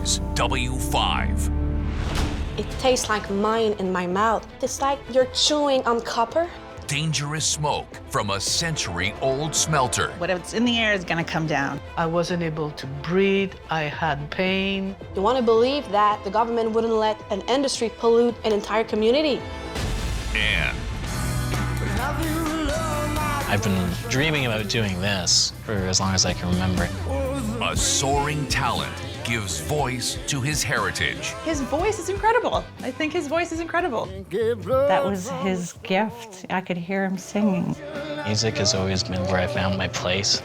News, W5. It tastes like mine in my mouth. It's like you're chewing on copper. Dangerous smoke from a century-old smelter. Whatever's in the air is gonna come down. I wasn't able to breathe. I had pain. You want to believe that the government wouldn't let an industry pollute an entire community? And I've been dreaming about doing this for as long as I can remember. a soaring talent gives voice to his heritage. His voice is incredible. I think his voice is incredible. That was his gift. I could hear him singing. Music has always been where I found my place.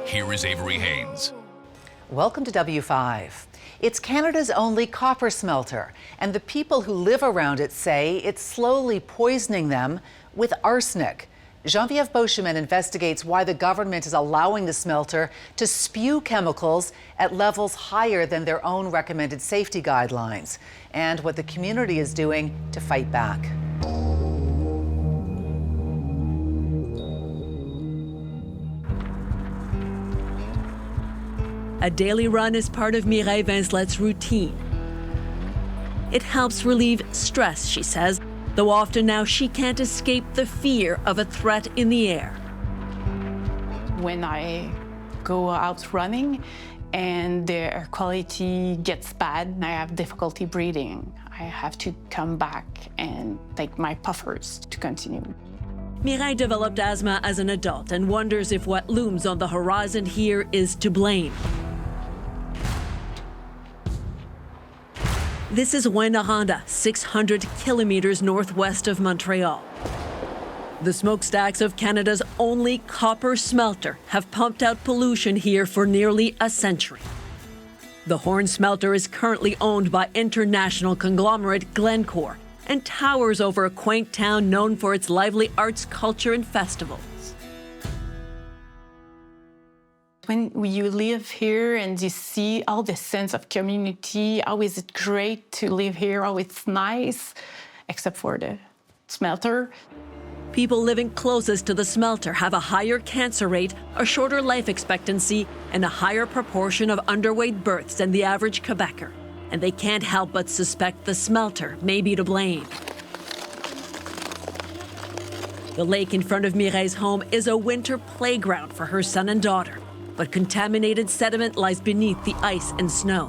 Here is Avery Haynes. Welcome to W5. It's Canada's only copper smelter, and the people who live around it say it's slowly poisoning them with arsenic. Geneviève Beauchemin investigates why the government is allowing the smelter to spew chemicals at levels higher than their own recommended safety guidelines, and what the community is doing to fight back. A daily run is part of Mireille Vincelet's routine. It helps relieve stress, she says, though often now she can't escape the fear of a threat in the air. When I go out running and the air quality gets bad and I have difficulty breathing, I have to come back and take my puffers to continue. Mireille developed asthma as an adult and wonders if what looms on the horizon here is to blame. This is Rouyn Noranda, 600 kilometres northwest of Montreal. The smokestacks of Canada's only copper smelter have pumped out pollution here for nearly a century. The Horn smelter is currently owned by international conglomerate Glencore and towers over a quaint town known for its lively arts, culture, and festivals. When you live here and you see all the sense of community, how is it great to live here, how it's nice, except for the smelter. People living closest to the smelter have a higher cancer rate, a shorter life expectancy, and a higher proportion of underweight births than the average Quebecer. And they can't help but suspect the smelter may be to blame. The lake in front of Mireille's home is a winter playground for her son and daughter, but contaminated sediment lies beneath the ice and snow.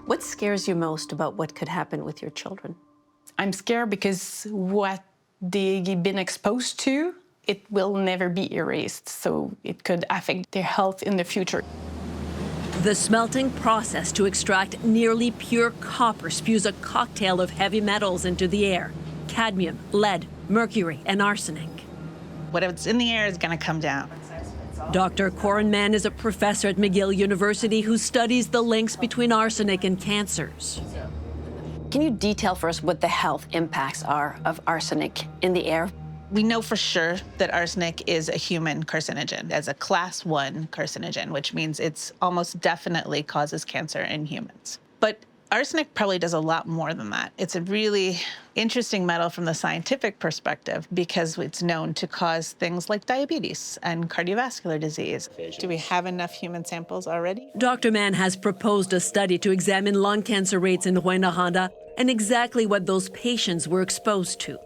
What scares you most about what could happen with your children? I'm scared because what they've been exposed to, it will never be erased, so it could affect their health in the future. The smelting process to extract nearly pure copper spews a cocktail of heavy metals into the air: cadmium, lead, mercury, and arsenic. Whatever's in the air is gonna come down. Dr. Corin Mann is a professor at McGill University who studies the links between arsenic and cancers. Can you detail for us what the health impacts are of arsenic in the air? We know for sure that arsenic is a human carcinogen, as a class 1 carcinogen, which means it's almost definitely causes cancer in humans. But arsenic probably does a lot more than that. It's a really interesting metal from the scientific perspective because it's known to cause things like diabetes and cardiovascular disease. Do we have enough human samples already? Dr. Mann has proposed a study to examine lung cancer rates in Rouyn Noranda and exactly what those patients were exposed to.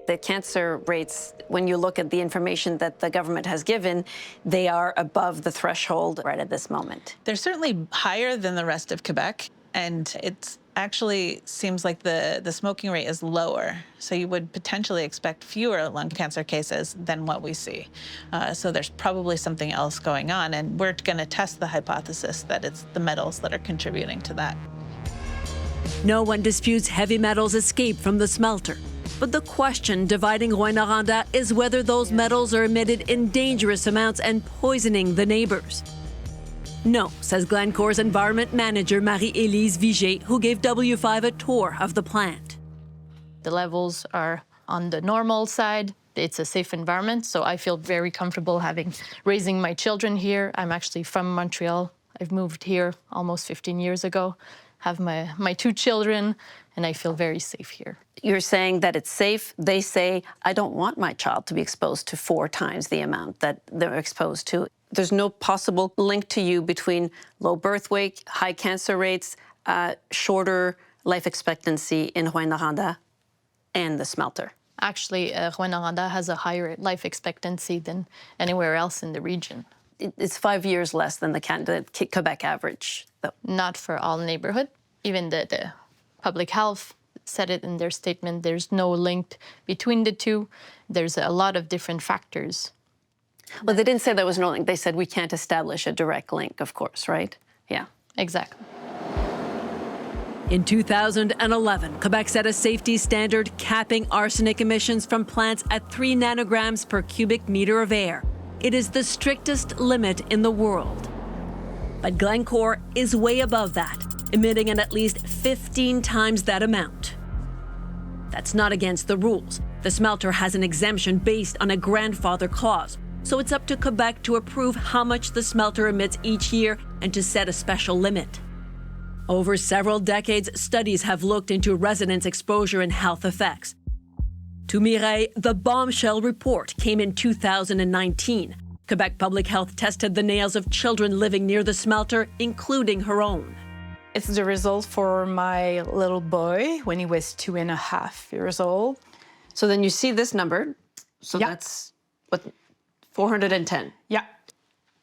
The cancer rates, when you look at the information that the government has given, they are above the threshold right at this moment. They're certainly higher than the rest of Quebec, and it actually seems like the smoking rate is lower. So you would potentially expect fewer lung cancer cases than what we see. So there's probably something else going on, and we're going to test the hypothesis that it's the metals that are contributing to that. No one disputes heavy metals escape from the smelter. But the question dividing Rouyn Noranda is whether those metals are emitted in dangerous amounts and poisoning the neighbors. No, says Glencore's environment manager Marie-Élise Vigé, who gave W5 a tour of the plant. The levels are on the normal side. It's a safe environment, so I feel very comfortable raising my children here. I'm actually from Montreal. I've moved here almost 15 years ago, have my 2 children, and I feel very safe here. You're saying that it's safe. They say, I don't want my child to be exposed to 4 times the amount that they're exposed to. There's no possible link to you between low birth weight, high cancer rates, shorter life expectancy in Rouyn Noranda and the smelter. Actually, Rouyn Noranda has a higher life expectancy than anywhere else in the region. It's 5 years less than the Quebec average, though. Not for all neighborhood. Even the public health said it in their statement. There's no link between the two. There's a lot of different factors. Well, they didn't say there was no link. They said we can't establish a direct link, of course, right? Yeah. Exactly. In 2011, Quebec set a safety standard capping arsenic emissions from plants at 3 nanograms per cubic meter of air. It is the strictest limit in the world. But Glencore is way above that, emitting at least 15 times that amount. That's not against the rules. The smelter has an exemption based on a grandfather clause, so it's up to Quebec to approve how much the smelter emits each year and to set a special limit. Over several decades, studies have looked into residents' exposure and health effects. To Mireille, the bombshell report came in 2019. Quebec Public Health tested the nails of children living near the smelter, including her own. It's the result for my little boy when he was 2.5 years old. So then you see this number. So that's, what, 410? Yeah.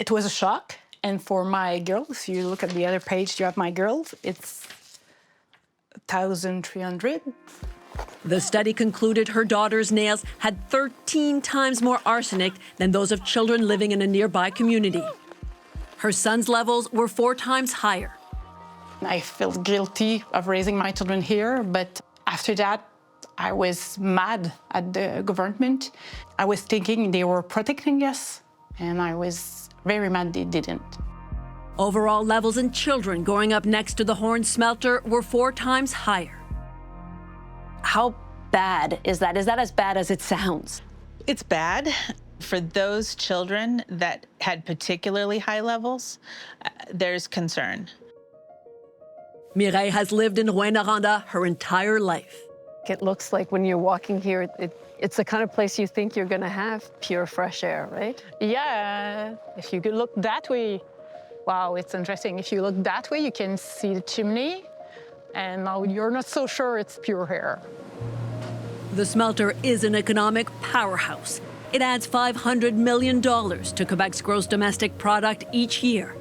It was a shock. And for my girl, if you look at the other page, you have my girl, it's 1,300. The study concluded her daughter's nails had 13 times more arsenic than those of children living in a nearby community. Her son's levels were 4 times higher. I felt guilty of raising my children here, but after that, I was mad at the government. I was thinking they were protecting us, and I was very mad they didn't. Overall levels in children growing up next to the Horn smelter were 4 times higher. How bad is that? Is that as bad as it sounds? It's bad. For those children that had particularly high levels, there's concern. Mireille has lived in Rouyn Noranda her entire life. It looks like when you're walking here, it's the kind of place you think you're going to have pure fresh air, right? Yeah, if you could look that way, wow, it's interesting. If you look that way, you can see the chimney, and now you're not so sure it's pure air. The smelter is an economic powerhouse. It adds $500 million to Quebec's gross domestic product each year.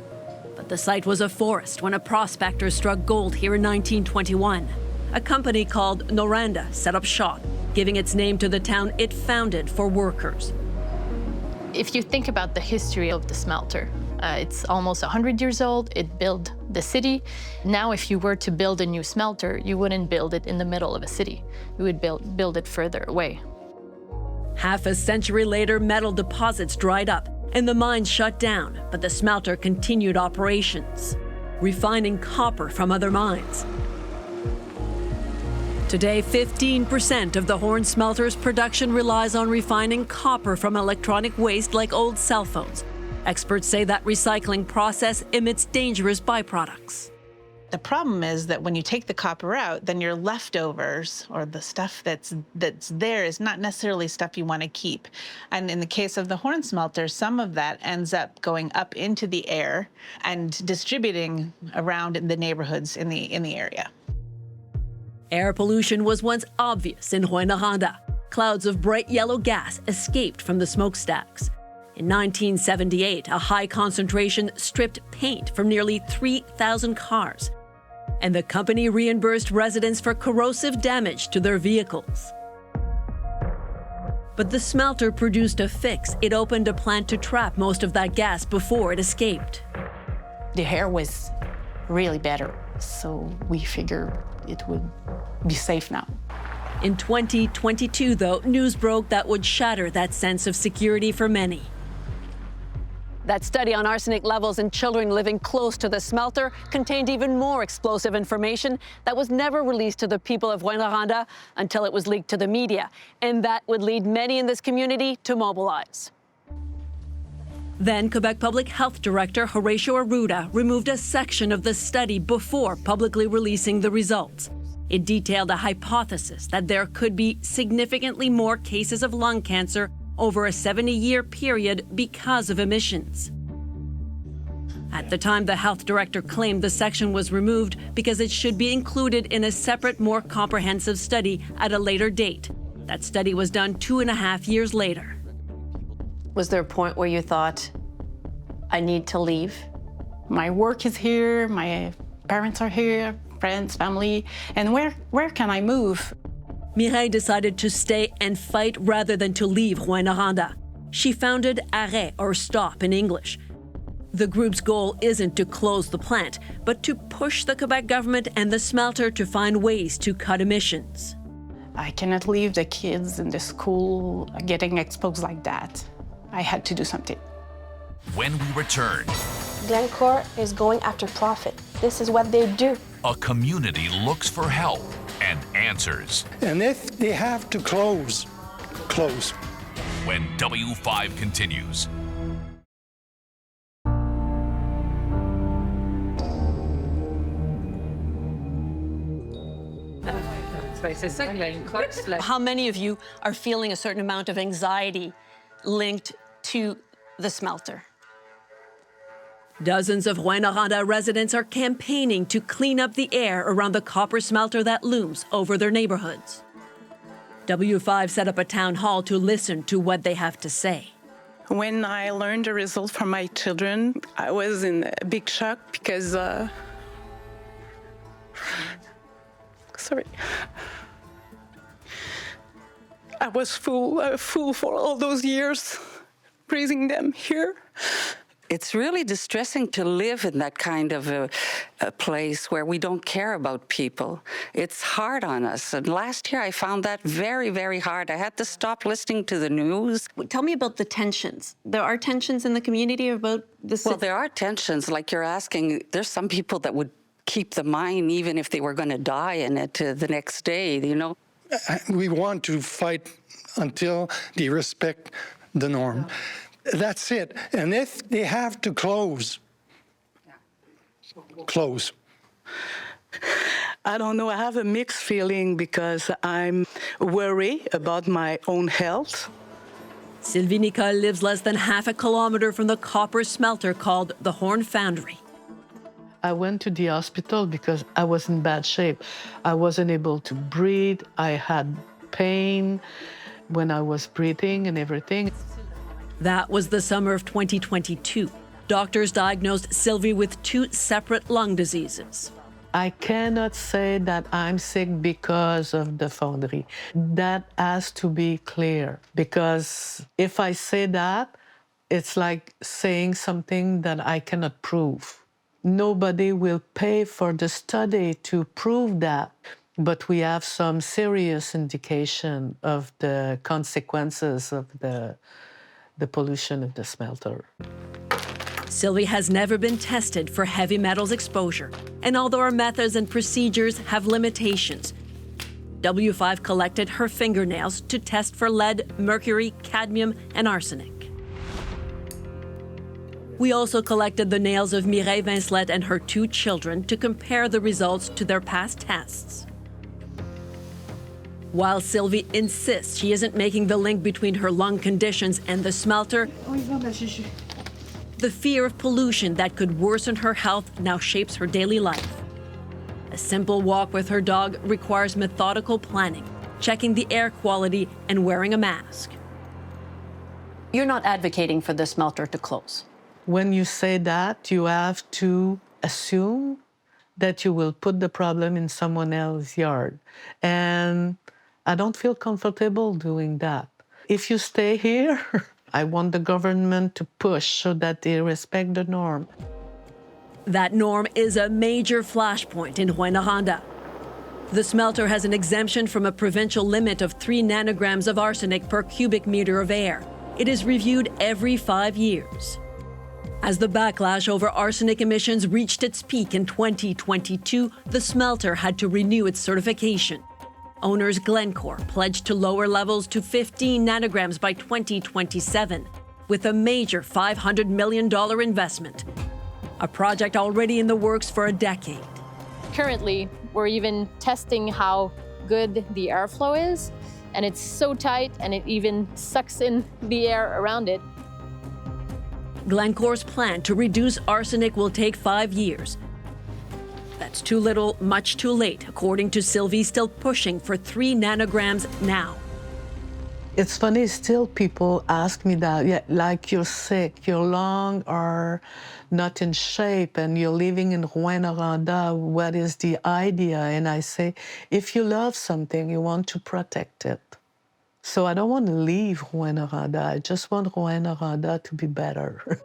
But the site was a forest when a prospector struck gold here in 1921. A company called Noranda set up shop, giving its name to the town it founded for workers. If you think about the history of the smelter, it's almost 100 years old. It built the city. Now, if you were to build a new smelter, you wouldn't build it in the middle of a city. You would build it further away. Half a century later, metal deposits dried up and the mines shut down, but the smelter continued operations, refining copper from other mines. Today, 15% of the Horn smelter's production relies on refining copper from electronic waste like old cell phones. Experts say that recycling process emits dangerous byproducts. The problem is that when you take the copper out, then your leftovers, or the stuff that's there, is not necessarily stuff you want to keep. And in the case of the Horn smelter, some of that ends up going up into the air and distributing around in the neighborhoods in the area. Air pollution was once obvious in Rouyn Noranda. Clouds of bright yellow gas escaped from the smokestacks. In 1978, a high concentration stripped paint from nearly 3,000 cars. And the company reimbursed residents for corrosive damage to their vehicles. But the smelter produced a fix. It opened a plant to trap most of that gas before it escaped. The air was really better, so we figured it would be safe now. In 2022, though, news broke that would shatter that sense of security for many. That study on arsenic levels in children living close to the smelter contained even more explosive information that was never released to the people of Rouyn Noranda until it was leaked to the media. And that would lead many in this community to mobilize. Then Quebec Public Health Director Horacio Arruda removed a section of the study before publicly releasing the results. It detailed a hypothesis that there could be significantly more cases of lung cancer over a 70-year period because of emissions. At the time, the health director claimed the section was removed because it should be included in a separate, more comprehensive study at a later date. That study was done 2.5 years later. Was there a point where you thought, I need to leave? My work is here, my parents are here, friends, family, and where can I move? Mireille decided to stay and fight rather than to leave Rouyn Noranda. She founded Arrêt, or Stop in English. The group's goal isn't to close the plant, but to push the Quebec government and the smelter to find ways to cut emissions. I cannot leave the kids in the school getting exposed like that. I had to do something. When we return, Glencore is going after profit. This is what they do. a community looks for help and answers. And if they have to close, close. When W5 continues. How many of you are feeling a certain amount of anxiety linked to the smelter? Dozens of Rouyn Noranda residents are campaigning to clean up the air around the copper smelter that looms over their neighborhoods. W5 set up a town hall to listen to what they have to say. When I learned the result from my children, I was in a big shock because, sorry. I was a fool for all those years, raising them here. It's really distressing to live in that kind of a place where we don't care about people. It's hard on us. And last year I found that very, very hard. I had to stop listening to the news. Tell me about the tensions. There are tensions in the community about this? Well, there are tensions. Like you're asking, there's some people that would keep the mine even if they were going to die in it the next day, you know? We want to fight until they respect the norm. That's it. And if they have to close, close. I don't know. I have a mixed feeling because I'm worried about my own health. Sylvie Nicole lives less than half a kilometer from the copper smelter called the Horn Foundry. I went to the hospital because I was in bad shape. I wasn't able to breathe. I had pain when I was breathing and everything. That was the summer of 2022. Doctors diagnosed Sylvie with 2 separate lung diseases. I cannot say that I'm sick because of the foundry. That has to be clear, because if I say that, it's like saying something that I cannot prove. Nobody will pay for the study to prove that, but we have some serious indication of the consequences of the pollution of the smelter. Sylvie has never been tested for heavy metals exposure, and although our methods and procedures have limitations, W5 collected her fingernails to test for lead, mercury, cadmium, and arsenic. We also collected the nails of Mireille Vincelette and her 2 children to compare the results to their past tests. While Sylvie insists she isn't making the link between her lung conditions and the smelter, the fear of pollution that could worsen her health now shapes her daily life. A simple walk with her dog requires methodical planning, checking the air quality and wearing a mask. You're not advocating for the smelter to close. When you say that, you have to assume that you will put the problem in someone else's yard. And I don't feel comfortable doing that. If you stay here, I want the government to push so that they respect the norm. That norm is a major flashpoint in Rouyn Noranda. The smelter has an exemption from a provincial limit of 3 nanograms of arsenic per cubic meter of air. It is reviewed every 5 years. As the backlash over arsenic emissions reached its peak in 2022, the smelter had to renew its certification. Owners Glencore pledged to lower levels to 15 nanograms by 2027, with a major $500 million investment, a project already in the works for a decade. Currently, we're even testing how good the airflow is, and it's so tight and it even sucks in the air around it. Glencore's plan to reduce arsenic will take 5 years. That's too little, much too late, according to Sylvie, still pushing for 3 nanograms now. It's funny, still people ask me that, yeah, like you're sick, your lungs are not in shape, and you're living in Rouyn Noranda, what is the idea? And I say, if you love something, you want to protect it. So I don't want to leave Rouyn Noranda, I just want Rouyn Noranda to be better.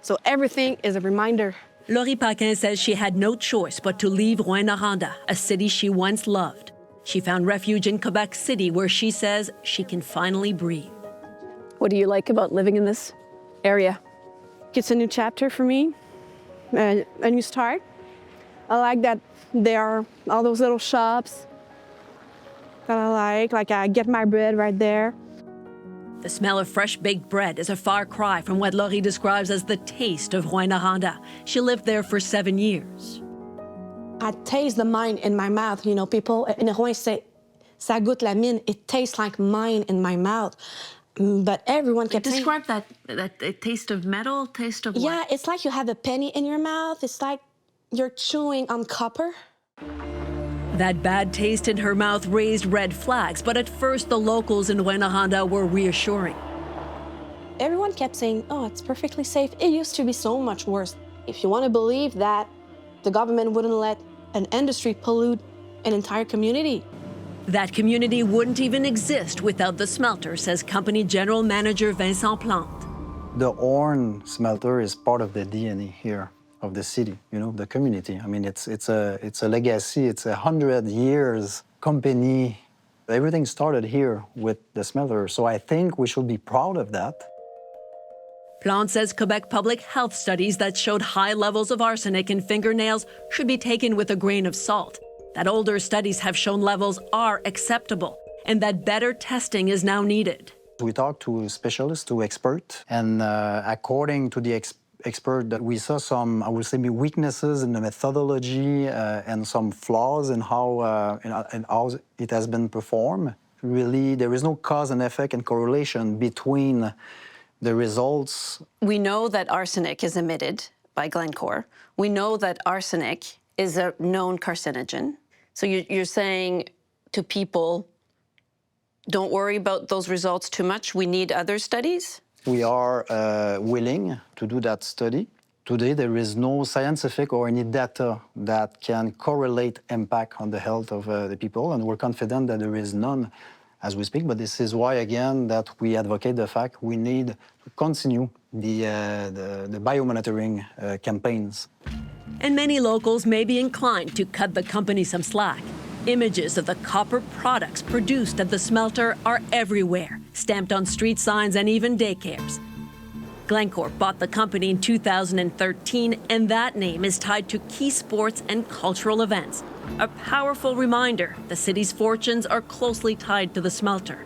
So everything is a reminder. Laurie Paquin says she had no choice but to leave Rouyn Noranda, a city she once loved. She found refuge in Quebec City, where she says she can finally breathe. What do you like about living in this area? It's a new chapter for me, a new start. I like that there are all those little shops that I like I get my bread right there. The smell of fresh baked bread is a far cry from what Laurie describes as the taste of Rouyn Noranda. She lived there for 7 years. I taste the mine in my mouth. You know, people in Rouyn say, "Ça goûte la mine." It tastes like mine in my mouth. But everyone kept saying... Describe that taste of metal, taste of what? Yeah, it's like you have a penny in your mouth. It's like you're chewing on copper. That bad taste in her mouth raised red flags, but at first the locals in Rouyn Noranda were reassuring. Everyone kept saying, "Oh, it's perfectly safe." It used to be so much worse. If you want to believe that, the government wouldn't let an industry pollute an entire community. That community wouldn't even exist without the smelter, says company general manager Vincent Plante. The Rouyn smelter is part of the DNA here of the city, you know, the community. I mean, it's a legacy. It's 100 years company. Everything started here with the smelter, so I think we should be proud of that. Plante says Quebec public health studies that showed high levels of arsenic in fingernails should be taken with a grain of salt. That older studies have shown levels are acceptable and that better testing is now needed. We talked to specialists, to experts, and according to the expert, that we saw some, I would say, weaknesses in the methodology and some flaws in how it has been performed. Really, there is no cause and effect and correlation between the results. We know that arsenic is emitted by Glencore. We know that arsenic is a known carcinogen. So you're saying to people, don't worry about those results too much, we need other studies? We are willing to do that study. Today, there is no scientific or any data that can correlate impact on the health of the people, and we're confident that there is none as we speak, but this is why, again, that we advocate the fact we need to continue the biomonitoring campaigns. And many locals may be inclined to cut the company some slack. Images of the copper products produced at the smelter are everywhere, stamped on street signs and even daycares. Glencore bought the company in 2013, and that name is tied to key sports and cultural events. A powerful reminder the city's fortunes are closely tied to the smelter.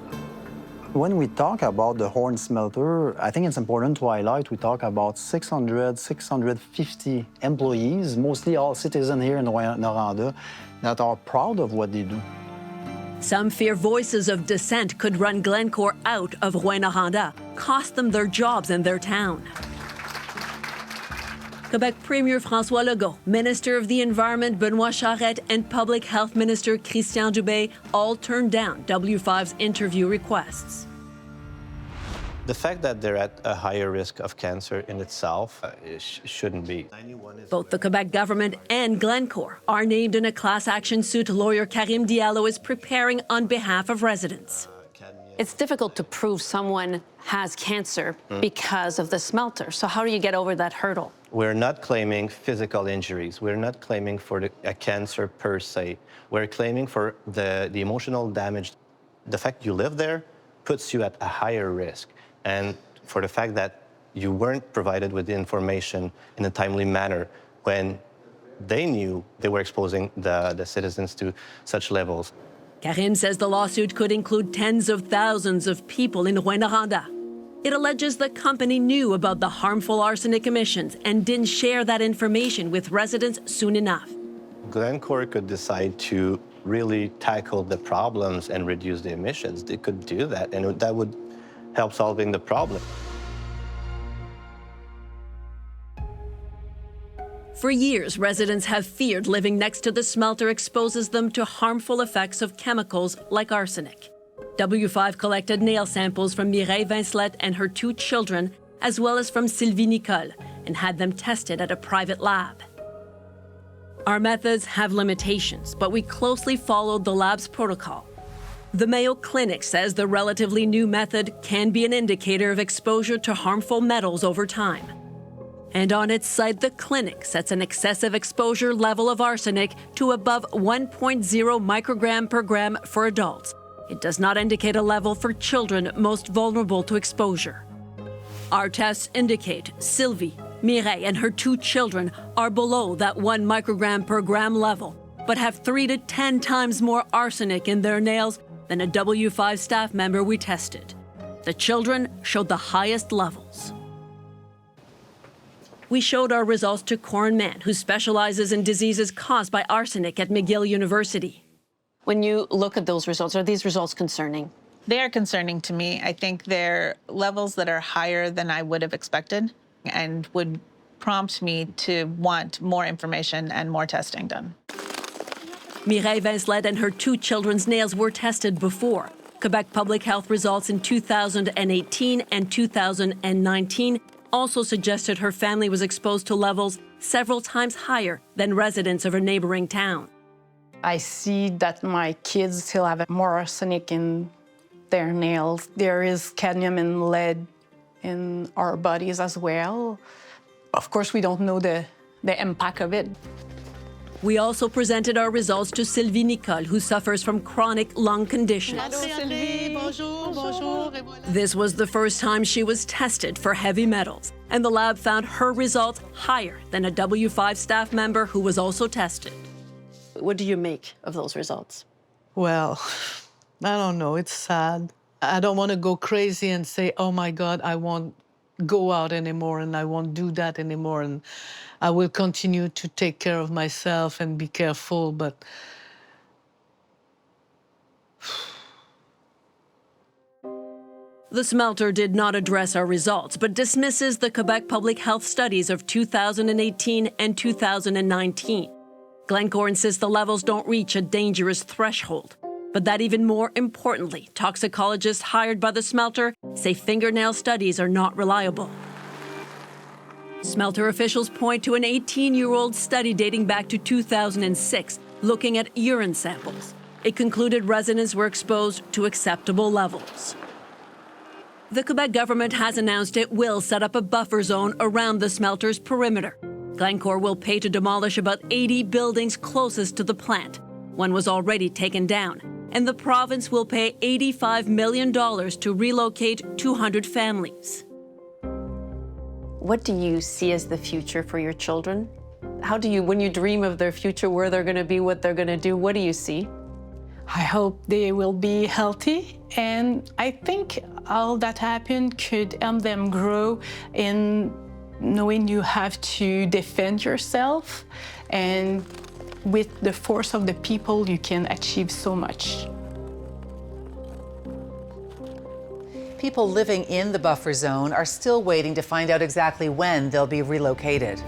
When we talk about the Rouyn smelter, I think it's important to highlight we talk about 650 employees, mostly all citizens here in Rouyn Noranda, that are proud of what they do. Some fear voices of dissent could run Glencore out of Rouyn Noranda, cost them their jobs and their town. Quebec Premier François Legault, Minister of the Environment Benoit Charette, and Public Health Minister Christian Dubé all turned down W5's interview requests. The fact that they're at a higher risk of cancer in itself shouldn't be. Both the Quebec government and Glencore are named in a class action suit lawyer Karim Diallo is preparing on behalf of residents. It's difficult to prove someone has cancer because of the smelter. So how do you get over that hurdle? We're not claiming physical injuries. We're not claiming for a cancer per se. We're claiming for the emotional damage. The fact you live there puts you at a higher risk. And for the fact that you weren't provided with the information in a timely manner when they knew they were exposing the citizens to such levels. Karim says the lawsuit could include tens of thousands of people in Rouyn Noranda. It alleges the company knew about the harmful arsenic emissions and didn't share that information with residents soon enough. Glencore could decide to really tackle the problems and reduce the emissions. They could do that, and that would help solving the problem. For years, residents have feared living next to the smelter exposes them to harmful effects of chemicals like arsenic. W5 collected nail samples from Mireille Vincelette and her 2 children, as well as from Sylvie Nicole, and had them tested at a private lab. Our methods have limitations, but we closely followed the lab's protocol. The Mayo Clinic says the relatively new method can be an indicator of exposure to harmful metals over time. And on its site, the clinic sets an excessive exposure level of arsenic to above 1.0 microgram per gram for adults. It does not indicate a level for children most vulnerable to exposure. Our tests indicate Sylvie, Mireille, and her 2 children are below that 1 microgram per gram level, but have 3 to 10 times more arsenic in their nails than a W5 staff member we tested. The children showed the highest levels. We showed our results to Corin Mann, who specializes in diseases caused by arsenic at McGill University. When you look at those results, are these results concerning? They are concerning to me. I think they're levels that are higher than I would have expected and would prompt me to want more information and more testing done. Mireille Vincelette and her 2 children's nails were tested before. Quebec Public Health results in 2018 and 2019 also suggested her family was exposed to levels several times higher than residents of a neighboring town. I see that my kids still have more arsenic in their nails. There is cadmium and lead in our bodies as well. Of course, we don't know the impact of it. We also presented our results to Sylvie Nicole, who suffers from chronic lung conditions. This was the first time she was tested for heavy metals, and the lab found her results higher than a W5 staff member who was also tested. What do you make of those results? Well, I don't know. It's sad. I don't want to go crazy and say, oh my God, I won't go out anymore and I won't do that anymore. And I will continue to take care of myself and be careful, but The smelter did not address our results, but dismisses the Quebec Public Health studies of 2018 and 2019. Glencore insists the levels don't reach a dangerous threshold, but that even more importantly, toxicologists hired by the smelter say fingernail studies are not reliable. Smelter officials point to an 18-year-old study dating back to 2006, looking at urine samples. It concluded residents were exposed to acceptable levels. The Quebec government has announced it will set up a buffer zone around the smelter's perimeter. Glencore will pay to demolish about 80 buildings closest to the plant. One was already taken down, and the province will pay $85 million to relocate 200 families. What do you see as the future for your children? How do you, when you dream of their future, where they're going to be, what they're going to do, what do you see? I hope they will be healthy, and I think all that happened could help them grow in knowing you have to defend yourself, and with the force of the people, you can achieve so much. People living in the buffer zone are still waiting to find out exactly when they'll be relocated.